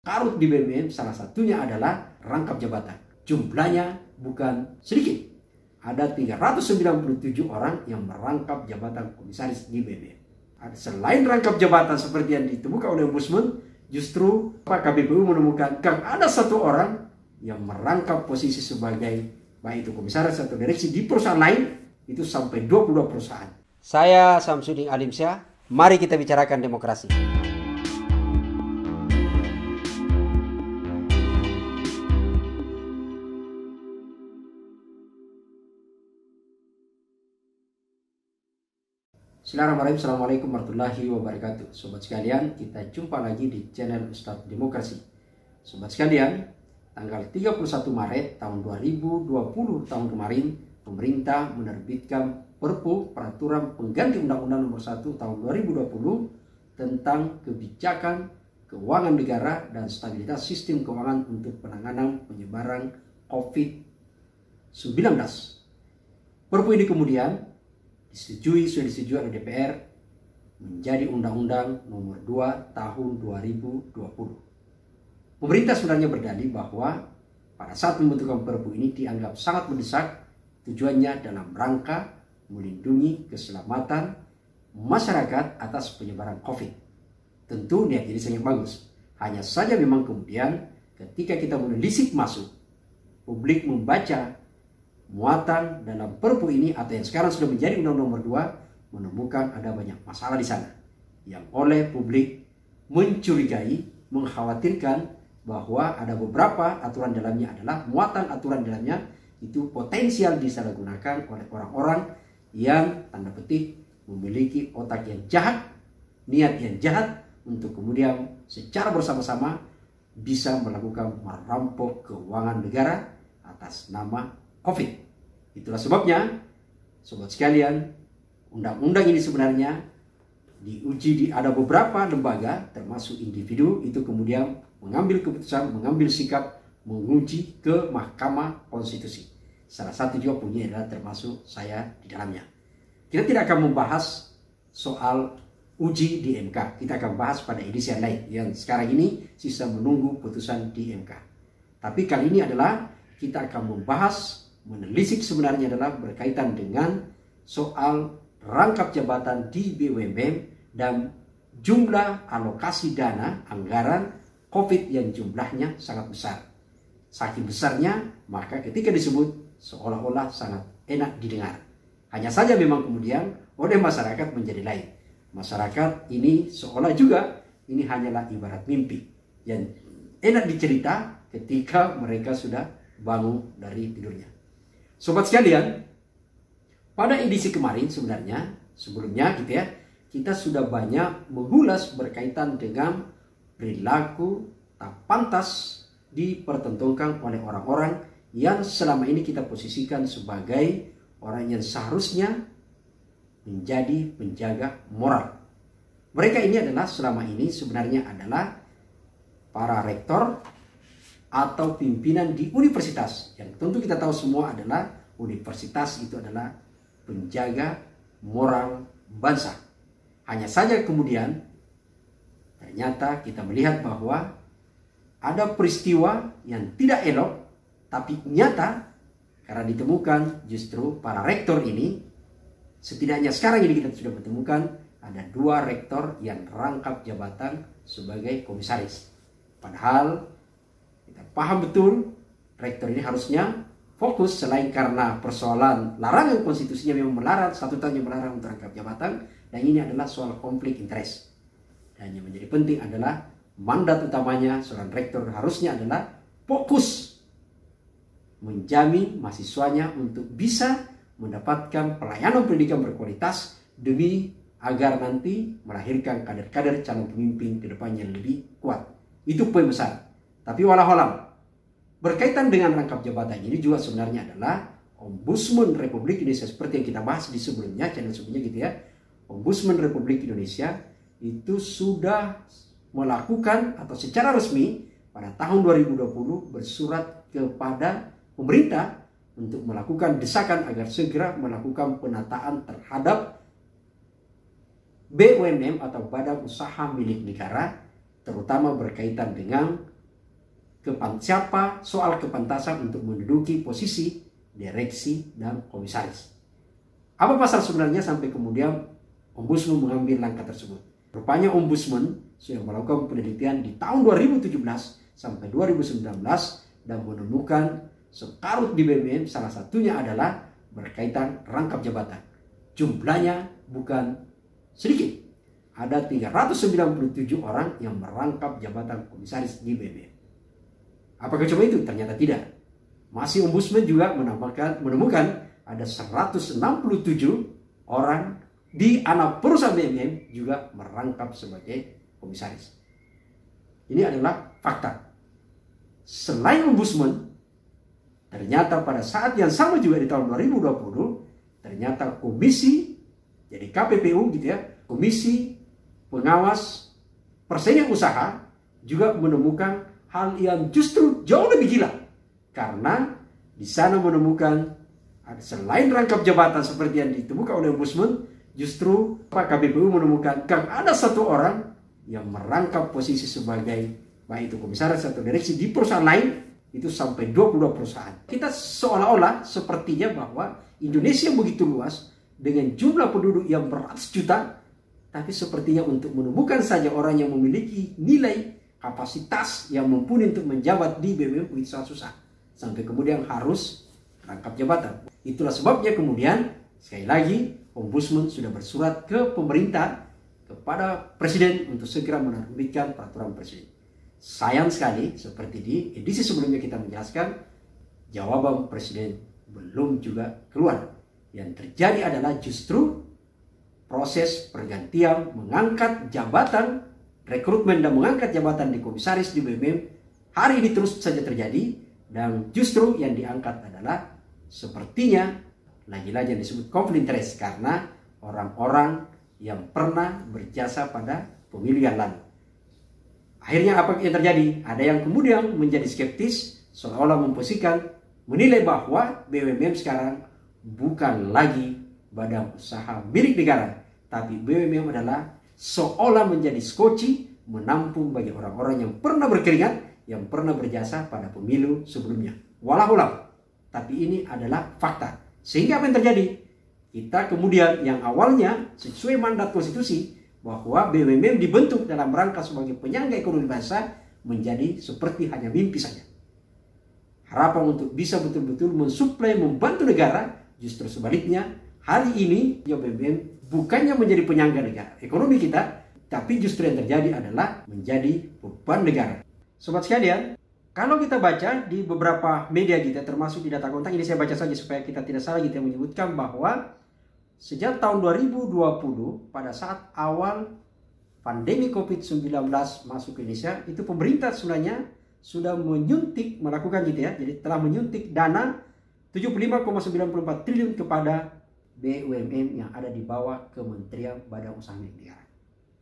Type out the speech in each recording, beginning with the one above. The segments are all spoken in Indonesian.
karut di BUMN salah satunya adalah rangkap jabatan. Jumlahnya bukan sedikit. Ada 397 orang yang merangkap jabatan komisaris di BUMN. Selain rangkap jabatan seperti yang ditemukan oleh Ombudsman, justru KPPU menemukan ada satu orang yang merangkap posisi sebagai baik itu komisaris atau direksi di perusahaan lain, itu sampai 22 perusahaan. Saya Samsudin Alimsyah, mari kita bicarakan demokrasi. Bismillahirrahmanirrahim. Assalamualaikum warahmatullahi wabarakatuh. Sobat sekalian, kita jumpa lagi di channel Ustadz Demokrasi. Sobat sekalian, tanggal 31 Maret tahun 2020 tahun kemarin, pemerintah menerbitkan Perpu Peraturan Pengganti Undang-Undang Nomor 1 tahun 2020 tentang kebijakan keuangan negara dan stabilitas sistem keuangan untuk penanganan penyebaran COVID-19. Perpu ini kemudian sudah disetujui oleh DPR menjadi Undang-Undang Nomor 2 Tahun 2020. Pemerintah sebenarnya berdalih bahwa pada saat pembentukan Perpu ini dianggap sangat mendesak, tujuannya dalam rangka melindungi keselamatan masyarakat atas penyebaran COVID. Tentu niat ini sangat bagus. Hanya saja memang kemudian ketika kita menelisik masuk, publik membaca muatan dalam Perpu ini atau yang sekarang sudah menjadi Undang-Undang Nomor 2, menemukan ada banyak masalah di sana yang oleh publik mencurigai, mengkhawatirkan bahwa ada beberapa aturan dalamnya adalah muatan aturan dalamnya itu potensial disalahgunakan oleh orang-orang yang tanda petik memiliki otak yang jahat, niat yang jahat untuk kemudian secara bersama-sama bisa melakukan merampok keuangan negara atas nama COVID. Itulah sebabnya, sobat sekalian, undang-undang ini sebenarnya diuji di ada beberapa lembaga, termasuk individu, itu kemudian mengambil keputusan, mengambil sikap, menguji ke Mahkamah Konstitusi. Salah satu juga punya adalah termasuk saya di dalamnya. Kita tidak akan membahas soal uji di MK. Kita akan bahas pada edisi yang lain, yang sekarang ini sisa menunggu putusan di MK. Tapi kali ini adalah kita akan membahas, menelisik sebenarnya adalah berkaitan dengan soal rangkap jabatan di BUMN dan jumlah alokasi dana anggaran COVID yang jumlahnya sangat besar. Saking besarnya, maka ketika disebut seolah-olah sangat enak didengar. Hanya saja memang kemudian oleh masyarakat menjadi lain. Masyarakat ini seolah juga ini hanyalah ibarat mimpi yang enak dicerita ketika mereka sudah bangun dari tidurnya. Sobat sekalian, pada edisi kemarin sebenarnya, sebelumnya gitu ya, kita sudah banyak mengulas berkaitan dengan perilaku tak pantas dipertontonkan oleh orang-orang yang selama ini kita posisikan sebagai orang yang seharusnya menjadi penjaga moral. Mereka ini adalah selama ini sebenarnya adalah para rektor atau pimpinan di universitas. Yang tentu kita tahu semua adalah universitas itu adalah penjaga moral bangsa. Hanya saja kemudian ternyata kita melihat bahwa ada peristiwa yang tidak elok tapi nyata karena ditemukan justru para rektor ini, setidaknya sekarang ini kita sudah menemukan ada 2 rektor yang rangkap jabatan sebagai komisaris. Padahal kita paham betul rektor ini harusnya fokus selain karena persoalan larangan konstitusinya memang melarang, statutanya melarang untuk rangkap jabatan, dan ini adalah soal konflik interest. Dan yang menjadi penting adalah mandat utamanya seorang rektor harusnya adalah fokus menjamin mahasiswanya untuk bisa mendapatkan pelayanan pendidikan berkualitas demi agar nanti melahirkan kader-kader calon pemimpin ke depannya yang lebih kuat. Itu poin besar. Tapi walau berkaitan dengan rangkap jabatan ini juga sebenarnya adalah Ombudsman Republik Indonesia seperti yang kita bahas di sebelumnya, channel sebelumnya gitu ya. Ombudsman Republik Indonesia itu sudah melakukan atau secara resmi pada tahun 2020 bersurat kepada pemerintah untuk melakukan desakan agar segera melakukan penataan terhadap BUMN atau badan usaha milik negara, terutama berkaitan dengan siapa soal kepantasan untuk menduduki posisi direksi dan komisaris. Apa pasal sebenarnya sampai kemudian Ombudsman mengambil langkah tersebut? Rupanya Ombudsman sudah melakukan penelitian di tahun 2017 sampai 2019 dan menemukan sekarut di BBM, salah satunya adalah berkaitan rangkap jabatan. Jumlahnya bukan sedikit. Ada 397 orang yang merangkap jabatan komisaris di BBM. Apakah cuma itu? Ternyata tidak. Masih Ombudsman juga menemukan ada 167 orang di anak perusahaan BBM juga merangkap sebagai komisaris. Ini adalah fakta. Selain Ombudsman, ternyata pada saat yang sama juga di tahun 2020, ternyata komisi, jadi KPPU gitu ya, Komisi Pengawas Persaingan Usaha juga menemukan hal yang justru jauh lebih gila. Karena di sana menemukan selain rangkap jabatan seperti yang ditemukan oleh Ombudsman, justru KPPU menemukan ada satu orang yang merangkap posisi sebagai baik itu komisaris atau direksi di perusahaan lain, itu sampai 22 perusahaan. Kita seolah-olah sepertinya bahwa Indonesia begitu luas dengan jumlah penduduk yang beratus juta, tapi sepertinya untuk menemukan saja orang yang memiliki nilai kapasitas yang mumpuni untuk menjabat di BBM itu sangat susah. Sampai kemudian harus rangkap jabatan. Itulah sebabnya kemudian sekali lagi Ombudsman sudah bersurat ke pemerintah, kepada Presiden untuk segera menerbitkan peraturan Presiden. Sayang sekali, seperti di edisi sebelumnya kita menjelaskan, jawaban Presiden belum juga keluar. Yang terjadi adalah justru proses pergantian mengangkat jabatan, rekrutmen dan mengangkat jabatan di komisaris di BBM hari ini terus saja terjadi, dan justru yang diangkat adalah sepertinya lagi-lagi yang disebut konflik interest karena orang-orang yang pernah berjasa pada pemilu yang lalu. Akhirnya apa yang terjadi? Ada yang kemudian menjadi skeptis, seolah-olah memposisikan, menilai bahwa BUMN sekarang bukan lagi badan usaha milik negara, tapi BUMN adalah seolah menjadi skoci menampung bagi orang-orang yang pernah berkeringat, yang pernah berjasa pada pemilu sebelumnya. Walau tapi ini adalah fakta. Sehingga apa yang terjadi? Kita kemudian yang awalnya sesuai mandat konstitusi bahwa BUMN dibentuk dalam rangka sebagai penyangga ekonomi bangsa menjadi seperti hanya mimpi saja. Harapan untuk bisa betul-betul mensuplai, membantu negara, justru sebaliknya hari ini BUMN bukannya menjadi penyangga negara ekonomi kita, tapi justru yang terjadi adalah menjadi beban negara. Sobat sekalian, kalau kita baca di beberapa media kita, termasuk di data kontak, ini saya baca saja supaya kita tidak salah gitu, menyebutkan bahwa sejak tahun 2020 pada saat awal pandemi COVID-19 masuk ke Indonesia, itu pemerintah sebenarnya sudah menyuntik, melakukan gitu ya, jadi telah menyuntik dana 75,94 triliun kepada BUMN yang ada di bawah Kementerian Badan Usaha Milik Negara.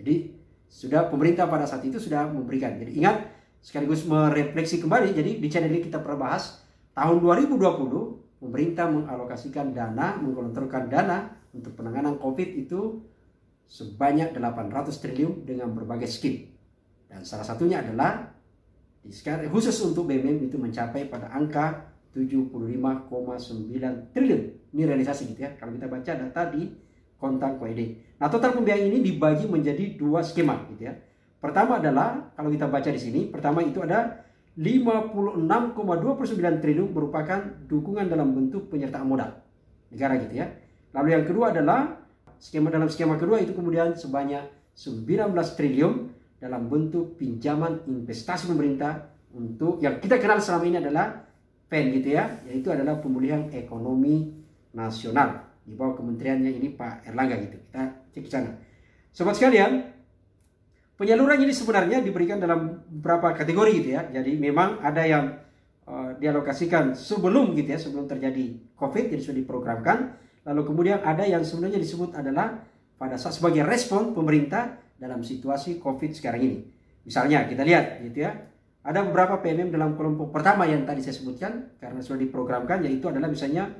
Jadi sudah pemerintah pada saat itu sudah memberikan. Jadi ingat, sekaligus merefleksi kembali, jadi di channel ini kita pernah bahas tahun 2020 pemerintah mengalokasikan dana, menggelontorkan dana untuk penanganan COVID itu sebanyak 800 triliun dengan berbagai skim. Dan salah satunya adalah khusus untuk BUMN itu mencapai pada angka 75,9 triliun. Ini realisasi gitu ya. Kalau kita baca data di kontak KUID. Nah, total pembiayaan ini dibagi menjadi dua skema gitu ya. Pertama adalah kalau kita baca di sini, pertama itu ada 56,29 triliun merupakan dukungan dalam bentuk penyertaan modal negara gitu ya. Lalu yang kedua adalah dalam skema kedua itu kemudian sebanyak 19 triliun dalam bentuk pinjaman investasi pemerintah untuk yang kita kenal selama ini adalah PEN gitu ya, yaitu adalah pemulihan ekonomi nasional di bawah kementeriannya ini Pak Erlangga gitu. Kita cek ke sana. Sobat sekalian, penyaluran ini sebenarnya diberikan dalam beberapa kategori gitu ya. Jadi memang ada yang dialokasikan sebelum gitu ya, sebelum terjadi COVID, jadi sudah diprogramkan. Lalu kemudian ada yang sebenarnya disebut adalah pada saat sebagai respon pemerintah dalam situasi COVID sekarang ini. Misalnya kita lihat gitu ya, ada beberapa PMM dalam kelompok pertama yang tadi saya sebutkan karena sudah diprogramkan, yaitu adalah misalnya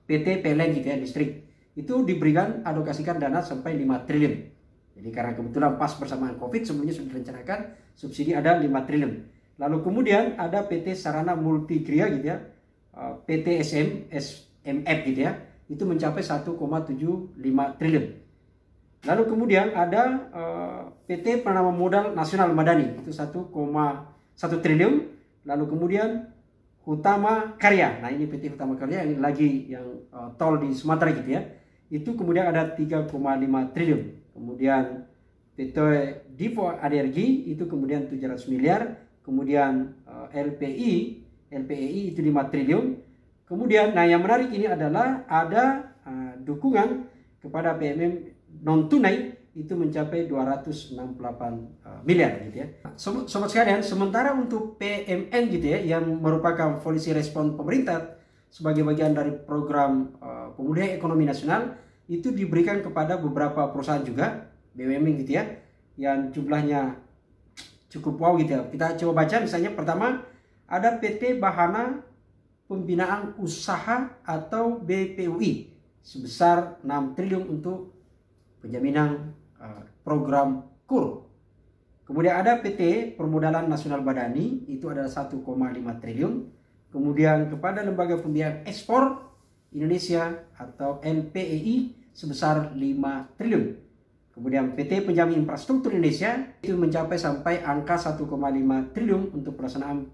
PT PLN gitu ya, listrik. Itu diberikan alokasikan dana sampai 5 triliun. Jadi karena kebetulan pas bersamaan COVID sebelumnya sudah direncanakan subsidi ada 5 triliun. Lalu kemudian ada PT Sarana Multigria gitu ya, PT SMF gitu ya, itu mencapai 1,75 triliun. Lalu kemudian ada PT Penanaman Modal Nasional Madani, itu 1,1 triliun. Lalu kemudian Hutama Karya, nah ini PT Hutama Karya yang lagi yang tol di Sumatera gitu ya, itu kemudian ada 3,5 triliun. Kemudian PT Divo Energi itu kemudian 700 miliar. Kemudian LPI itu 5 triliun. Kemudian, nah yang menarik ini adalah ada dukungan kepada PMM non tunai itu mencapai 268 miliar gitu ya. Sobat sekalian, sementara untuk PMN gitu ya, yang merupakan polisi respon pemerintah sebagai bagian dari program pemulihan ekonomi nasional, itu diberikan kepada beberapa perusahaan juga BUMN gitu ya, yang jumlahnya cukup wow gitu ya. Kita coba baca misalnya pertama ada PT Bahana Pembinaan Usaha atau BPUI sebesar 6 triliun untuk penjaminan program KUR. Kemudian ada PT Permodalan Nasional Madani itu adalah 1,5 triliun. Kemudian kepada Lembaga Pembiayaan Ekspor Indonesia atau LPEI sebesar 5 triliun. Kemudian PT Penjamin Infrastruktur Indonesia itu mencapai sampai angka 1,5 triliun untuk pelaksanaan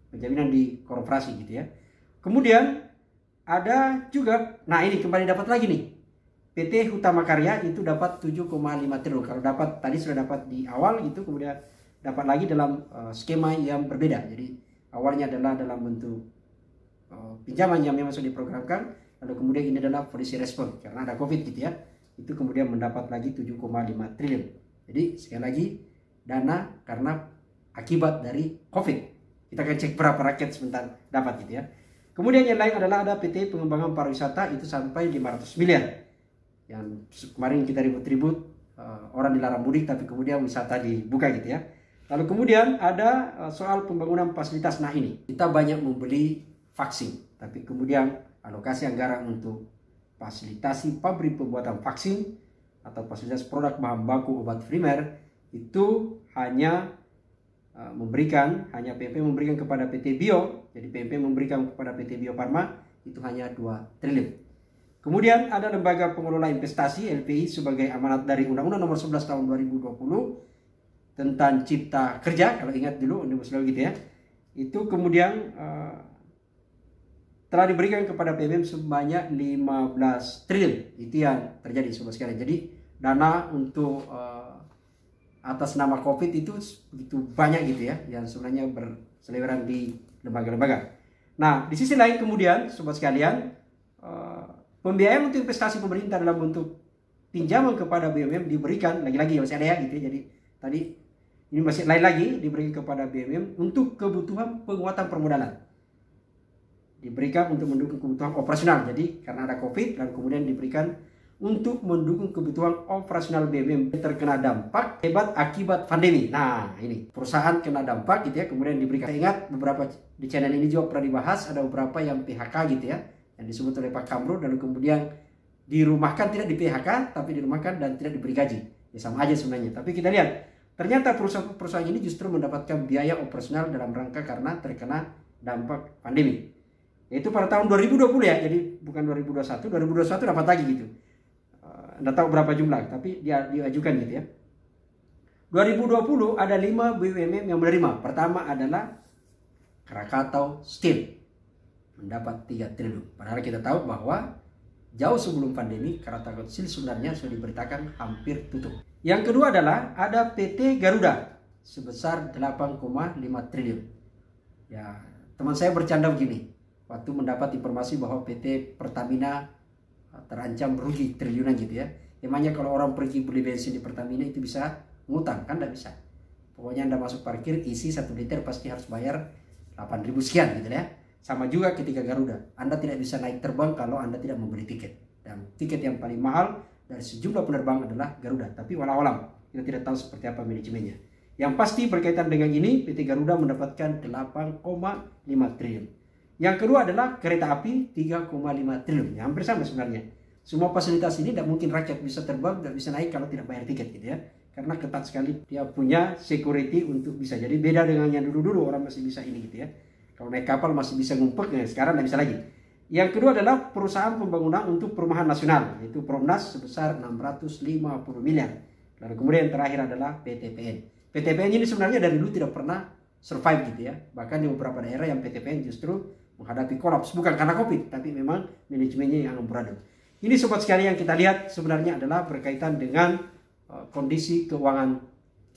penjaminan di korporasi gitu ya. Kemudian ada juga, nah ini kembali dapat lagi nih, PT Hutama Karya itu dapat 7,5 triliun. Kalau dapat tadi sudah dapat di awal gitu, kemudian dapat lagi dalam skema yang berbeda. Jadi awalnya adalah dalam bentuk pinjaman yang memang sudah diprogramkan, lalu kemudian ini adalah polisi respon karena ada COVID gitu ya. Itu kemudian mendapat lagi 7,5 triliun. Jadi sekali lagi dana karena akibat dari COVID. Kita akan cek berapa rakyat sebentar dapat gitu ya. Kemudian yang lain adalah ada PT Pengembangan Pariwisata itu sampai 500 miliar. Yang kemarin kita ribut-ribut orang dilarang mudik tapi kemudian wisata dibuka gitu ya. Lalu kemudian ada soal pembangunan fasilitas. Nah ini kita banyak membeli vaksin tapi kemudian alokasi anggaran untuk fasilitasi pabrik pembuatan vaksin atau fasilitas produk bahan baku obat primer itu hanya PMP memberikan kepada PT Bio. Jadi PMP memberikan kepada PT Bio Farma itu hanya 2 triliun. Kemudian ada Lembaga Pengelola Investasi LPI sebagai amanat dari Undang-Undang Nomor 11 Tahun 2020 tentang Cipta Kerja, kalau ingat dulu Omnibus Law gitu ya. Itu kemudian telah diberikan kepada PMM sebanyak 15 triliun. Itu yang terjadi sobat sekalian. Jadi dana untuk atas nama COVID itu begitu banyak gitu ya, yang sebenarnya berseliweran di lembaga-lembaga. Nah, di sisi lain kemudian sobat sekalian, pembiayaan untuk investasi pemerintah dalam bentuk pinjaman kepada BUMN diberikan lagi-lagi masih ada ya gitu ya. Jadi tadi ini masih lain lagi diberikan kepada BUMN untuk kebutuhan penguatan permodalan. Diberikan untuk mendukung kebutuhan operasional. Jadi karena ada COVID lalu kemudian diberikan untuk mendukung kebutuhan operasional BUMN terkena dampak hebat akibat pandemi. Nah ini perusahaan kena dampak gitu ya, kemudian diberikan. Saya ingat beberapa di channel ini juga pernah dibahas, ada beberapa yang PHK gitu ya, yang disebut oleh Pak Kamru, lalu kemudian dirumahkan, tidak di PHK tapi dirumahkan dan tidak diberi gaji. Ya sama aja sebenarnya. Tapi kita lihat ternyata perusahaan ini justru mendapatkan biaya operasional dalam rangka karena terkena dampak pandemi. Yaitu pada tahun 2020 ya, jadi bukan 2021 dapat lagi gitu. Nggak tahu berapa jumlah, tapi dia diajukan gitu ya. 2020 ada 5 BUMN yang menerima. Pertama adalah Krakatau Steel mendapat 3 triliun. Padahal kita tahu bahwa jauh sebelum pandemi Krakatau Steel sebenarnya sudah diberitakan hampir tutup. Yang kedua adalah ada PT Garuda sebesar 8,5 triliun. Ya, teman saya bercanda begini waktu mendapat informasi bahwa PT Pertamina terancam rugi triliunan gitu ya. Emangnya kalau orang pergi beli bensin di Pertamina itu bisa ngutang? Kan tidak bisa. Pokoknya Anda masuk parkir isi 1 liter pasti harus bayar 8.000 sekian gitu ya. Sama juga ketika Garuda, Anda tidak bisa naik terbang kalau Anda tidak membeli tiket. Dan tiket yang paling mahal dari sejumlah penerbang adalah Garuda. Tapi walau-alam kita tidak tahu seperti apa manajemennya. Yang pasti berkaitan dengan ini PT Garuda mendapatkan 8,5 triliun. Yang kedua adalah kereta api 3,5 triliun. Ya, hampir sama sebenarnya. Semua fasilitas ini tidak mungkin rakyat bisa terbang, tidak bisa naik kalau tidak bayar tiket gitu ya. karena ketat sekali dia punya security untuk bisa. Jadi beda dengan yang dulu-dulu orang masih bisa ini gitu ya. Kalau naik kapal masih bisa ngumpet, ya sekarang tidak bisa lagi. Yang kedua adalah perusahaan pembangunan untuk perumahan nasional, yaitu Promnas sebesar 650 miliar. Lalu kemudian yang terakhir adalah PTPN. PTPN ini sebenarnya dari dulu tidak pernah survive gitu ya. Bahkan di beberapa daerah yang PTPN justru menghadapi kolaps, bukan karena COVID, tapi memang manajemennya yang amburadul. Ini sobat sekalian yang kita lihat sebenarnya adalah berkaitan dengan kondisi keuangan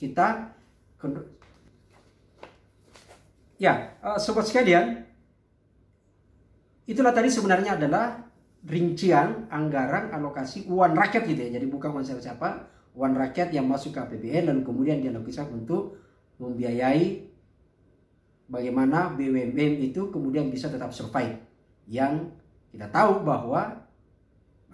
kita. Ya, sobat sekalian, itulah tadi sebenarnya adalah rincian anggaran alokasi uang rakyat gitu ya. Jadi bukan uang siapa-siapa, uang rakyat yang masuk ke APBN lalu kemudian dialokasikan untuk membiayai bagaimana BUMN itu kemudian bisa tetap survive. Yang kita tahu bahwa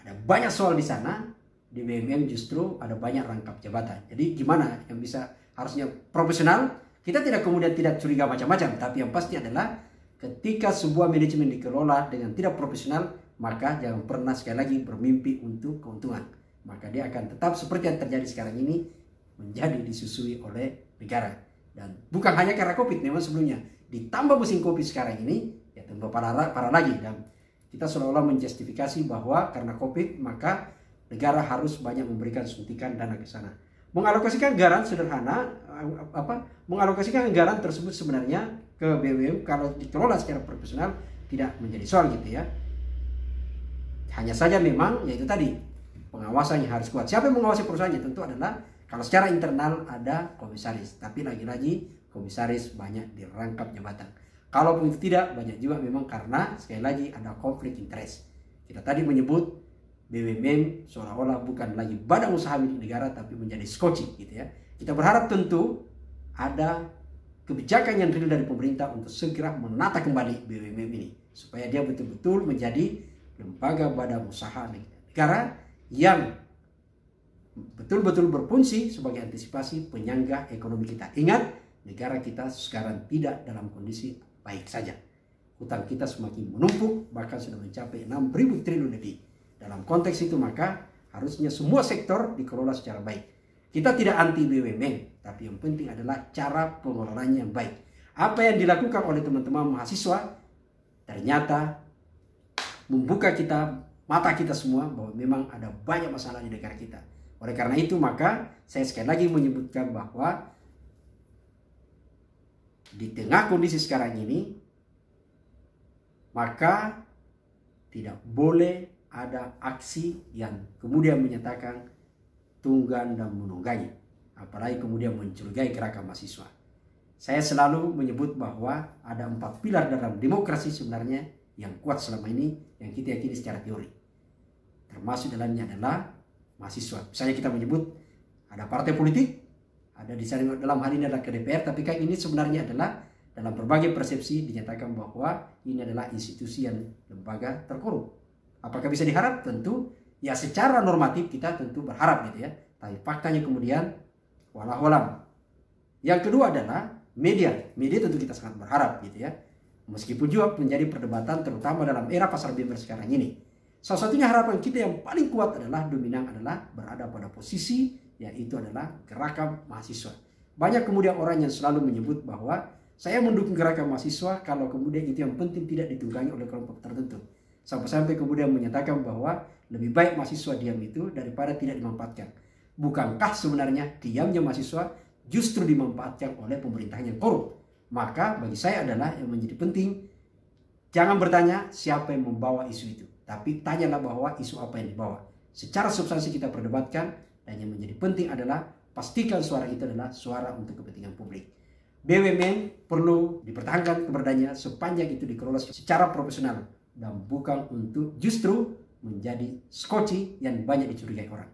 ada banyak soal di sana. Di BUMN justru ada banyak rangkap jabatan. Jadi gimana yang bisa harusnya profesional? Kita tidak kemudian tidak curiga macam-macam, tapi yang pasti adalah ketika sebuah manajemen dikelola dengan tidak profesional, maka jangan pernah sekali lagi bermimpi untuk keuntungan. Maka dia akan tetap seperti yang terjadi sekarang ini, menjadi disusui oleh negara. Dan bukan hanya karena COVID, memang sebelumnya ditambah musim COVID sekarang ini, ya tambah parah lagi. Dan kita seolah-olah menjustifikasi bahwa karena COVID maka negara harus banyak memberikan suntikan dana ke sana. Mengalokasikan anggaran sederhana, mengalokasikan anggaran tersebut sebenarnya ke BUMN kalau dikelola secara profesional tidak menjadi soal gitu ya. Hanya saja memang yaitu tadi pengawasannya harus kuat. Siapa yang mengawasi perusahaannya? Tentu adalah kalau secara internal ada komisaris, tapi lagi-lagi komisaris banyak dirangkap jabatan. Kalaupun itu tidak, banyak juga memang karena sekali lagi ada konflik interest. Kita tadi menyebut BUMN seolah-olah bukan lagi badan usaha milik negara tapi menjadi skoci gitu ya. Kita berharap tentu ada kebijakan yang real dari pemerintah untuk segera menata kembali BUMN ini supaya dia betul-betul menjadi lembaga badan usaha negara yang betul-betul berfungsi sebagai antisipasi penyangga ekonomi kita. Ingat, negara kita sekarang tidak dalam kondisi baik saja. Hutang kita semakin menumpuk, bahkan sudah mencapai 6.000 triliun lebih. Dalam konteks itu maka harusnya semua sektor dikelola secara baik. Kita tidak anti BUMN, tapi yang penting adalah cara pengelolaannya yang baik. Apa yang dilakukan oleh teman-teman mahasiswa ternyata membuka mata kita semua bahwa memang ada banyak masalah di negara kita. Oleh karena itu maka saya sekali lagi menyebutkan bahwa di tengah kondisi sekarang ini maka tidak boleh ada aksi yang kemudian menyatakan tunggang dan menunggangi, apalagi kemudian mencurigai gerakan mahasiswa. Saya selalu menyebut bahwa ada 4 pilar dalam demokrasi sebenarnya yang kuat selama ini yang kita yakini secara teori. Termasuk dalamnya adalah mahasiswa. Misalnya kita menyebut ada partai politik, ada di sana dalam hal ini adalah ke DPR, tapi kan ini sebenarnya adalah dalam berbagai persepsi dinyatakan bahwa ini adalah institusi yang lembaga terkorup. Apakah bisa diharap? Tentu ya secara normatif kita tentu berharap gitu ya. Tapi faktanya kemudian walau-walau. Yang kedua adalah media. Media tentu kita sangat berharap gitu ya. Meskipun juga menjadi perdebatan terutama dalam era pasar bebas sekarang ini. Salah satunya harapan kita yang paling kuat adalah dominan adalah berada pada posisi yaitu adalah gerakan mahasiswa. Banyak kemudian orang yang selalu menyebut bahwa saya mendukung gerakan mahasiswa kalau kemudian itu yang penting tidak ditunggangi oleh kelompok tertentu. Sampai-sampai kemudian menyatakan bahwa lebih baik mahasiswa diam itu daripada tidak dimanfaatkan. Bukankah sebenarnya diamnya mahasiswa justru dimanfaatkan oleh pemerintahan yang korup? Maka bagi saya adalah yang menjadi penting, jangan bertanya siapa yang membawa isu itu. Tapi tanyalah bahwa isu apa yang dibawa. Secara substansi kita perdebatkan, dan yang menjadi penting adalah pastikan suara itu adalah suara untuk kepentingan publik. BUMN perlu dipertahankan keberadaannya sepanjang itu dikelola secara profesional dan bukan untuk justru menjadi skoci yang banyak dicurigai orang.